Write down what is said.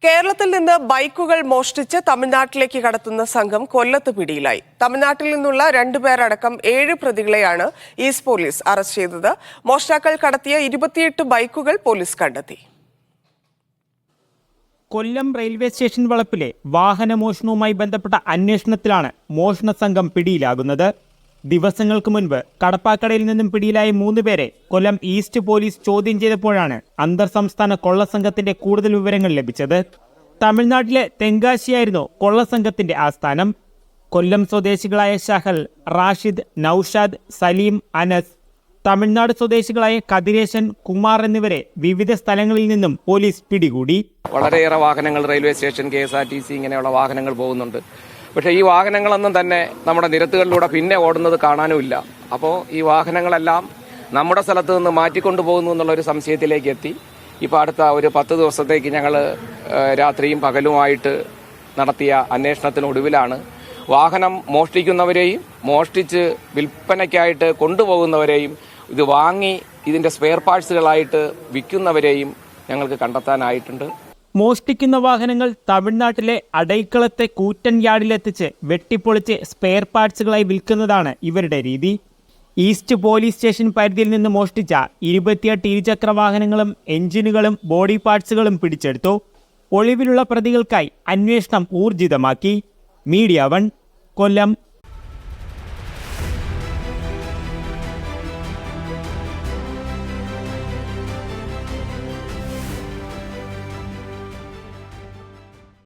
കേരളത്തിൽ നിന്ന് ബൈക്കുകൾ മോഷ്ടിച്ച് തമിഴ്നാട്ടിലേക്ക് കടത്തുന്ന സംഘം കൊല്ലത്ത് പിടിയിലായി. തമിഴ്നാട്ടിൽ നിന്നുള്ള 2 പേരടക്കം 7 പ്രതികളെയാണ് ഈസ്റ്റ് പോലീസ് അറസ്റ്റ് ചെയ്തത്. മോഷ്ടാക്കൾ കടത്തിയ 28 ബൈക്കുകൾ പോലീസ് കണ്ടെത്തി. കൊല്ലം റെയിൽവേ സ്റ്റേഷൻ വളപ്പിലെ വാഹനമോഷണവുമായി ബന്ധപ്പെട്ട അന്വേഷണത്തിലാണ് മോഷണ സംഘം പിടിയിലാകുന്നത്. ദിവസങ്ങൾക്ക് മുൻപ് കടപ്പാക്കടയിൽ നിന്നും പിടിയിലായ 3 പേരെ കൊല്ലം ഈസ്റ്റ് പോലീസ് ചോദ്യം ചെയ്തപ്പോഴാണ് അന്തർ സംസ്ഥാന കൊള്ളസംഘത്തിന്റെ കൂടുതൽ വിവരങ്ങൾ ലഭിച്ചത്. തമിഴ്നാട്ടിലെ തെങ്കാശിയായിരുന്നു കൊള്ളസംഘത്തിന്റെ ആസ്ഥാനം. കൊല്ലം സ്വദേശികളായ ഷഹൽ, റാഷിദ്, നൌഷാദ്, സലീം, അനസ്, തമിഴ്നാട് സ്വദേശികളായ കതിരേശൻ, കുമാർ എന്നിവരെ വിവിധ സ്ഥലങ്ങളിൽ നിന്നും പോലീസ് പിടികൂടി. വളരെയേറെ വാഹനങ്ങൾ റെയിൽവേ സ്റ്റേഷൻ, KSRTC ഇങ്ങനെയുള്ള വാഹനങ്ങൾ പോകുന്നുണ്ട്. പക്ഷേ ഈ വാഹനങ്ങളൊന്നും തന്നെ നമ്മുടെ നിരത്തുകളിലൂടെ പിന്നെ ഓടുന്നത് കാണാനുമില്ല. അപ്പോൾ ഈ വാഹനങ്ങളെല്ലാം നമ്മുടെ സ്ഥലത്ത് നിന്ന് മാറ്റിക്കൊണ്ടു പോകുന്നു എന്നുള്ളൊരു സംശയത്തിലേക്ക് എത്തി. ഇപ്പോൾ അടുത്ത ഒരു 10 ദിവസത്തേക്ക് ഞങ്ങൾ രാത്രിയും പകലുമായിട്ട് നടത്തിയ അന്വേഷണത്തിനൊടുവിലാണ് വാഹനം മോഷ്ടിക്കുന്നവരെയും മോഷ്ടിച്ച് വിൽപ്പനയ്ക്കായിട്ട് കൊണ്ടുപോകുന്നവരെയും ഇത് വാങ്ങി ഇതിൻ്റെ സ്പെയർ പാർട്സുകളായിട്ട് വിൽക്കുന്നവരെയും ഞങ്ങൾക്ക് കണ്ടെത്താനായിട്ടുണ്ട്. മോഷ്ടിക്കുന്ന വാഹനങ്ങൾ തമിഴ്നാട്ടിലെ അടൈക്കളത്തെ കൂറ്റൻ യാർഡിലെത്തിച്ച് വെട്ടിപ്പൊളിച്ച് സ്പെയർ പാർട്സുകളായി വിൽക്കുന്നതാണ് ഇവരുടെ രീതി. ഈസ്റ്റ് പോലീസ് സ്റ്റേഷൻ പരിധിയിൽ നിന്ന് മോഷ്ടിച്ച 28 ഇരുചക്ര വാഹനങ്ങളും എഞ്ചിനുകളും ബോഡി പാർട്സുകളും പിടിച്ചെടുത്തു. ഒളിവിലുള്ള പ്രതികൾക്കായി അന്വേഷണം ഊർജിതമാക്കി. മീഡിയ 1 കൊല്ലം.